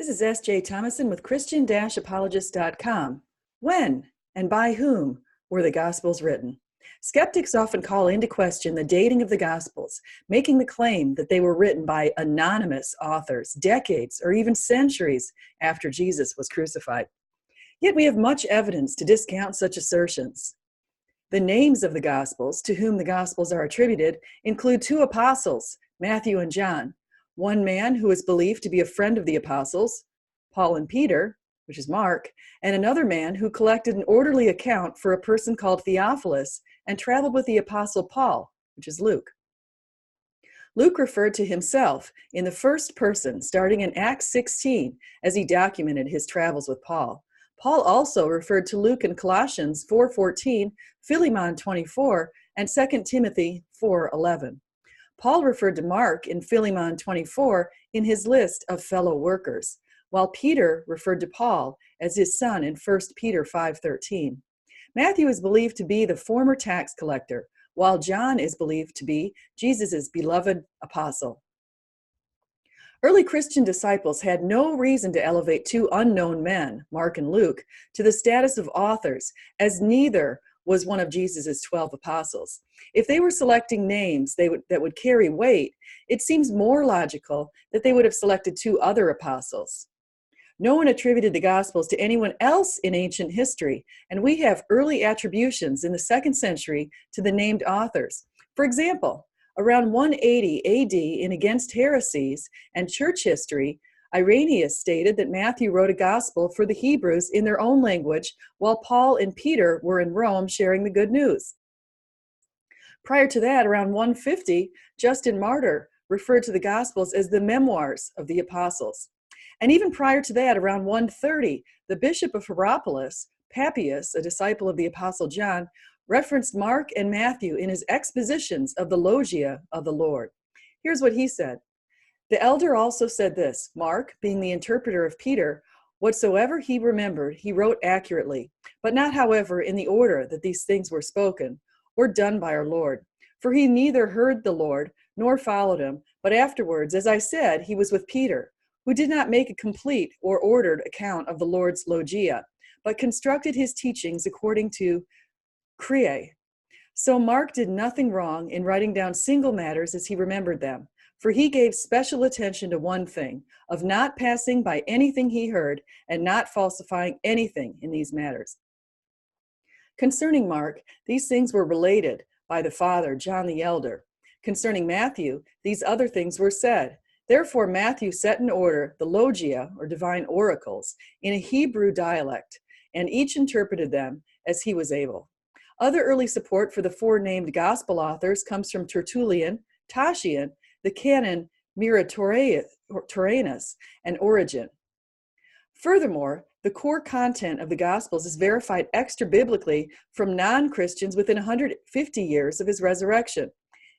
This is S.J. Thomason with Christian-Apologist.com. When and by whom were the Gospels written? Skeptics often call into question the dating of the Gospels, making the claim that they were written by anonymous authors decades or even centuries after Jesus was crucified. Yet we have much evidence to discount such assertions. The names of the Gospels to whom the Gospels are attributed include two apostles, Matthew and John, one man who is believed to be a friend of the apostles, Paul and Peter, which is Mark, and another man who collected an orderly account for a person called Theophilus and traveled with the apostle Paul, which is Luke. Luke referred to himself in the first person, starting in Acts 16, as he documented his travels with Paul. Paul also referred to Luke in Colossians 4:14, Philemon 24, and 2 Timothy 4:11. Paul referred to Mark in Philemon 24 in his list of fellow workers, while Peter referred to Paul as his son in 1 Peter 5:13. Matthew is believed to be the former tax collector, while John is believed to be Jesus' beloved apostle. Early Christian disciples had no reason to elevate two unknown men, Mark and Luke, to the status of authors, as neither was one of Jesus' 12 apostles. If they were selecting names that would carry weight, it seems more logical that they would have selected two other apostles. No one attributed the Gospels to anyone else in ancient history, and we have early attributions in the 2nd century to the named authors. For example, around 180 AD in Against Heresies and Church History, Irenaeus stated that Matthew wrote a gospel for the Hebrews in their own language, while Paul and Peter were in Rome sharing the good news. Prior to that, around 150, Justin Martyr referred to the Gospels as the memoirs of the apostles. And even prior to that, around 130, the bishop of Hierapolis, Papias, a disciple of the apostle John, referenced Mark and Matthew in his expositions of the Logia of the Lord. Here's what he said. The elder also said this, Mark, being the interpreter of Peter, whatsoever he remembered, he wrote accurately, but not, however, in the order that these things were spoken or done by our Lord. For he neither heard the Lord nor followed him, but afterwards, as I said, he was with Peter, who did not make a complete or ordered account of the Lord's Logia, but constructed his teachings according to Creae. So Mark did nothing wrong in writing down single matters as he remembered them, for he gave special attention to one thing, of not passing by anything he heard and not falsifying anything in these matters. Concerning Mark, these things were related by the father, John the elder. Concerning Matthew, these other things were said. Therefore, Matthew set in order the Logia, or divine oracles, in a Hebrew dialect, and each interpreted them as he was able. Other early support for the four named gospel authors comes from Tertullian, Tatian, the canon Muratorianus, and Origen. Furthermore, the core content of the Gospels is verified extra-biblically from non-Christians within 150 years of his resurrection.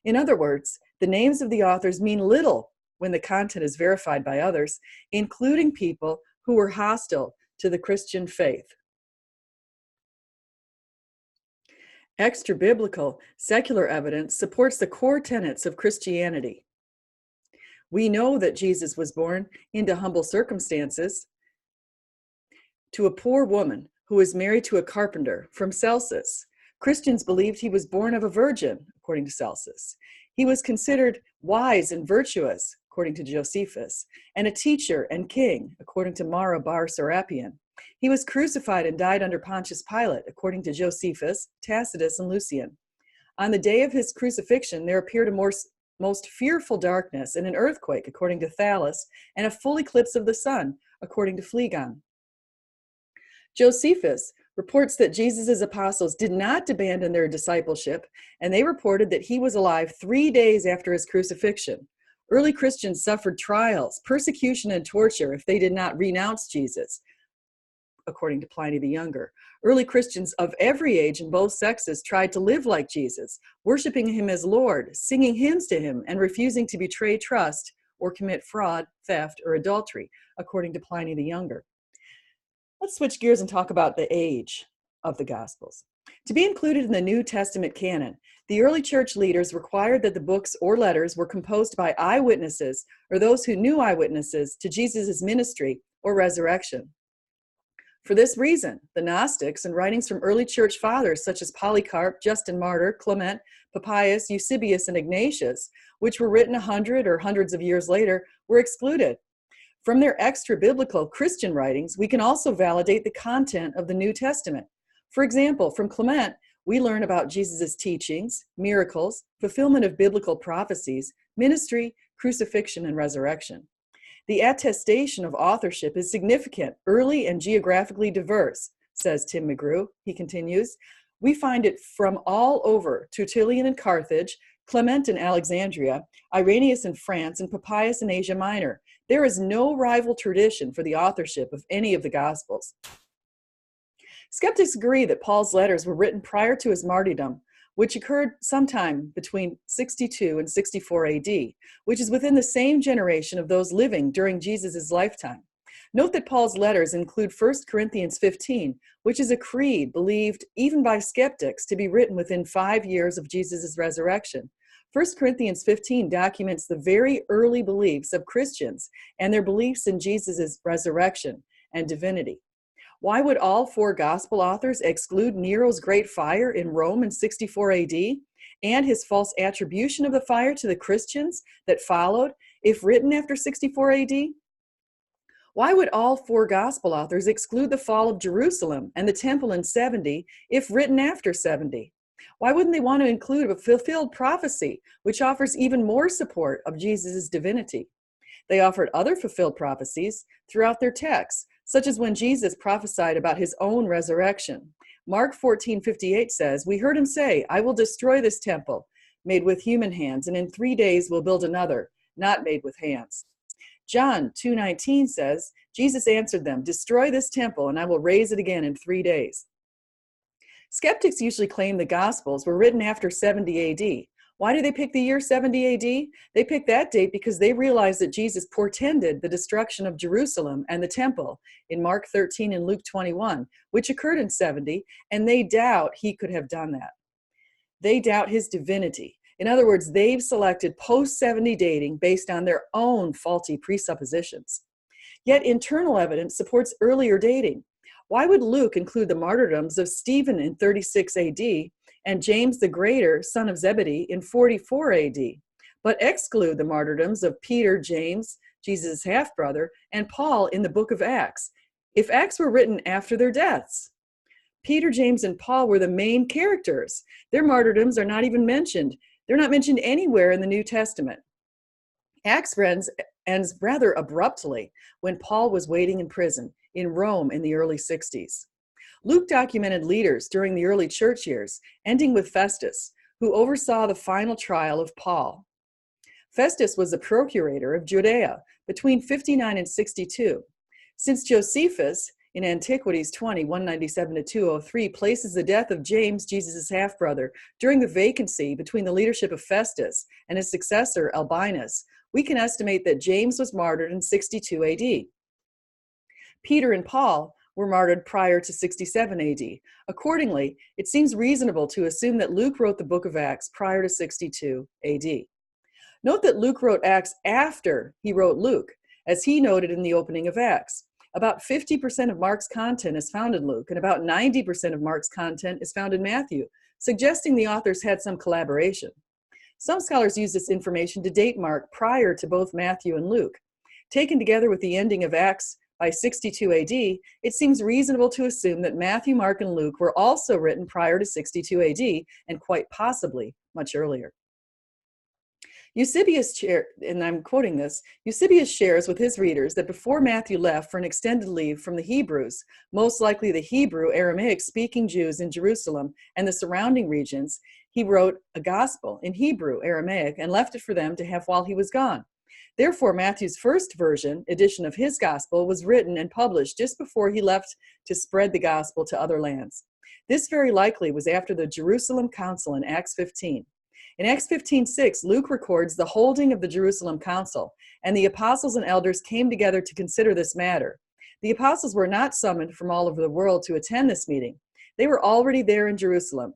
In other words, the names of the authors mean little when the content is verified by others, including people who were hostile to the Christian faith. Extra-biblical, secular evidence supports the core tenets of Christianity. We know that Jesus was born into humble circumstances to a poor woman who was married to a carpenter from Celsus. Christians believed he was born of a virgin, according to Celsus. He was considered wise and virtuous, according to Josephus, and a teacher and king, according to Mara bar Serapion. He was crucified and died under Pontius Pilate, according to Josephus, Tacitus, and Lucian. On the day of his crucifixion, there appeared a most fearful darkness and an earthquake, according to Thales, and a full eclipse of the sun, according to Phlegon. Josephus reports that Jesus' apostles did not abandon their discipleship, and they reported that he was alive 3 days after his crucifixion. Early Christians suffered trials, persecution, and torture if they did not renounce Jesus, according to Pliny the Younger. Early Christians of every age and both sexes tried to live like Jesus, worshiping him as Lord, singing hymns to him, and refusing to betray trust or commit fraud, theft, or adultery, according to Pliny the Younger. Let's switch gears and talk about the age of the Gospels. To be included in the New Testament canon, the early church leaders required that the books or letters were composed by eyewitnesses or those who knew eyewitnesses to Jesus' ministry or resurrection. For this reason, the Gnostics and writings from early church fathers such as Polycarp, Justin Martyr, Clement, Papias, Eusebius, and Ignatius, which were written 100 or hundreds of years later, were excluded. From their extra-biblical Christian writings, we can also validate the content of the New Testament. For example, from Clement, we learn about Jesus' teachings, miracles, fulfillment of biblical prophecies, ministry, crucifixion, and resurrection. The attestation of authorship is significant, early, and geographically diverse, says Tim McGrew. He continues, we find it from all over, Tertullian in Carthage, Clement in Alexandria, Irenaeus in France, and Papias in Asia Minor. There is no rival tradition for the authorship of any of the Gospels. Skeptics agree that Paul's letters were written prior to his martyrdom, which occurred sometime between 62 and 64 AD, which is within the same generation of those living during Jesus' lifetime. Note that Paul's letters include 1 Corinthians 15, which is a creed believed even by skeptics to be written within 5 years of Jesus' resurrection. 1 Corinthians 15 documents the very early beliefs of Christians and their beliefs in Jesus' resurrection and divinity. Why would all 4 gospel authors exclude Nero's great fire in Rome in 64 AD and his false attribution of the fire to the Christians that followed if written after 64 AD? Why would all 4 gospel authors exclude the fall of Jerusalem and the temple in 70 if written after 70? Why wouldn't they want to include a fulfilled prophecy which offers even more support of Jesus' divinity? They offered other fulfilled prophecies throughout their texts, such as when Jesus prophesied about his own resurrection. Mark 14:58 says, we heard him say, I will destroy this temple made with human hands, and in 3 days will build another, not made with hands. John 2:19 says, Jesus answered them, destroy this temple, and I will raise it again in 3 days. Skeptics usually claim the Gospels were written after 70 AD. Why do they pick the year 70 AD? They pick that date because they realize that Jesus portended the destruction of Jerusalem and the temple in Mark 13 and Luke 21, which occurred in 70, and they doubt he could have done that. They doubt his divinity. In other words, they've selected post-70 dating based on their own faulty presuppositions. Yet internal evidence supports earlier dating. Why would Luke include the martyrdoms of Stephen in 36 AD and James the Greater, son of Zebedee, in 44 AD, but exclude the martyrdoms of Peter, James, Jesus' half-brother, and Paul in the book of Acts, if Acts were written after their deaths? Peter, James, and Paul were the main characters. Their martyrdoms are not even mentioned. They're not mentioned anywhere in the New Testament. Acts ends rather abruptly when Paul was waiting in prison in Rome in the early 60s. Luke documented leaders during the early church years, ending with Festus, who oversaw the final trial of Paul. Festus was the procurator of Judea between 59 and 62. Since Josephus, in Antiquities 20, 197 to 203, places the death of James, Jesus' half-brother, during the vacancy between the leadership of Festus and his successor, Albinus, we can estimate that James was martyred in 62 AD. Peter and Paul were martyred prior to 67 AD. Accordingly, it seems reasonable to assume that Luke wrote the book of Acts prior to 62 AD. Note that Luke wrote Acts after he wrote Luke, as he noted in the opening of Acts. About 50% of Mark's content is found in Luke, and about 90% of Mark's content is found in Matthew, suggesting the authors had some collaboration. Some scholars use this information to date Mark prior to both Matthew and Luke. Taken together with the ending of Acts by 62 AD, it seems reasonable to assume that Matthew, Mark, and Luke were also written prior to 62 AD, and quite possibly much earlier. Eusebius shares with his readers that before Matthew left for an extended leave from the Hebrews, most likely the Hebrew Aramaic-speaking Jews in Jerusalem and the surrounding regions, he wrote a gospel in Hebrew Aramaic and left it for them to have while he was gone. Therefore, Matthew's first edition of his gospel was written and published just before he left to spread the gospel to other lands. This very likely was after the Jerusalem Council in Acts 15. In Acts 15:6, Luke records the holding of the Jerusalem Council, and the apostles and elders came together to consider this matter. The apostles were not summoned from all over the world to attend this meeting. They were already there in Jerusalem.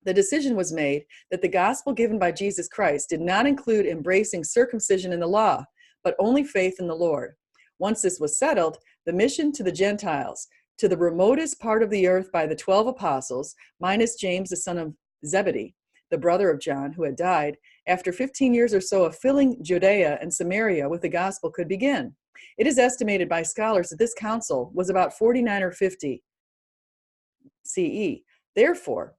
The decision was made that the gospel given by Jesus Christ did not include embracing circumcision in the law, but only faith in the Lord. Once this was settled, the mission to the Gentiles, to the remotest part of the earth by the 12 apostles, minus James, the son of Zebedee, the brother of John, who had died, after 15 years or so of filling Judea and Samaria with the gospel could begin. It is estimated by scholars that this council was about 49 or 50 CE. Therefore,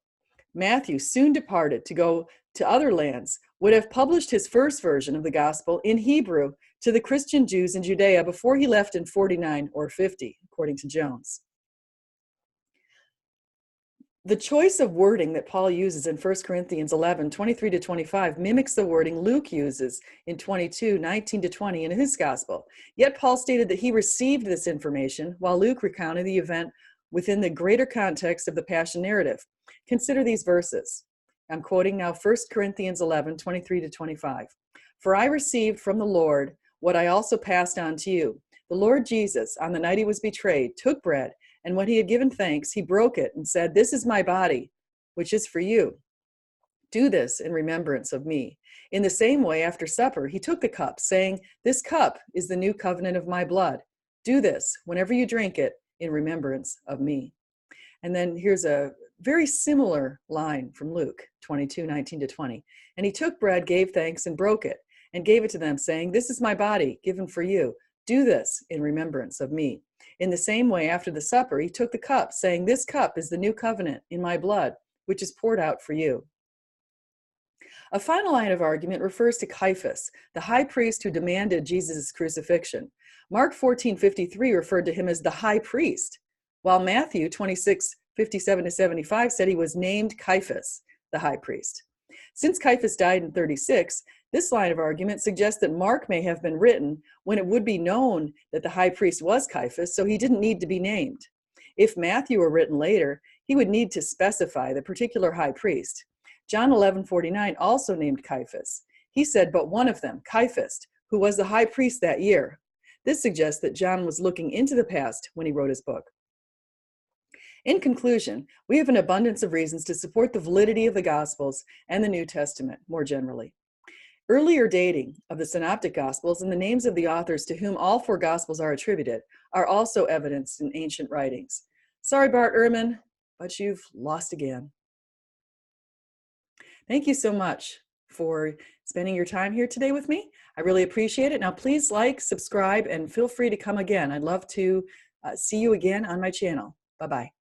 Matthew, soon departed to go to other lands, would have published his first version of the gospel in Hebrew to the Christian Jews in Judea before he left in 49 or 50, according to Jones. The choice of wording that Paul uses in 1 Corinthians 11, 23 to 25 mimics the wording Luke uses in 22, 19 to 20 in his gospel. Yet Paul stated that he received this information while Luke recounted the event within the greater context of the Passion narrative. Consider these verses. I'm quoting now 1 Corinthians 11, 23 to 25. For I received from the Lord what I also passed on to you. The Lord Jesus, on the night he was betrayed, took bread, and when he had given thanks, he broke it and said, "This is my body, which is for you. Do this in remembrance of me." In the same way, after supper, he took the cup, saying, "This cup is the new covenant of my blood. Do this whenever you drink it in remembrance of me." And then here's a very similar line from Luke 22, 19 to 20. And he took bread, gave thanks, and broke it, and gave it to them, saying, "This is my body given for you. Do this in remembrance of me." In the same way, after the supper, he took the cup, saying, "This cup is the new covenant in my blood, which is poured out for you." A final line of argument refers to Caiaphas, the high priest who demanded Jesus' crucifixion. Mark 14:53 referred to him as the high priest, while Matthew 26:57 to 75 said he was named Caiaphas, the high priest. Since Caiaphas died in 36, this line of argument suggests that Mark may have been written when it would be known that the high priest was Caiaphas, so he didn't need to be named. If Matthew were written later, he would need to specify the particular high priest. John 11:49 also named Caiaphas. He said, "But one of them, Caiaphas, who was the high priest that year." This suggests that John was looking into the past when he wrote his book. In conclusion, we have an abundance of reasons to support the validity of the Gospels and the New Testament more generally. Earlier dating of the Synoptic Gospels and the names of the authors to whom all four Gospels are attributed are also evidenced in ancient writings. Sorry, Bart Ehrman, but you've lost again. Thank you so much for spending your time here today with me. I really appreciate it. Now, please like, subscribe, and feel free to come again. I'd love to see you again on my channel. Bye-bye.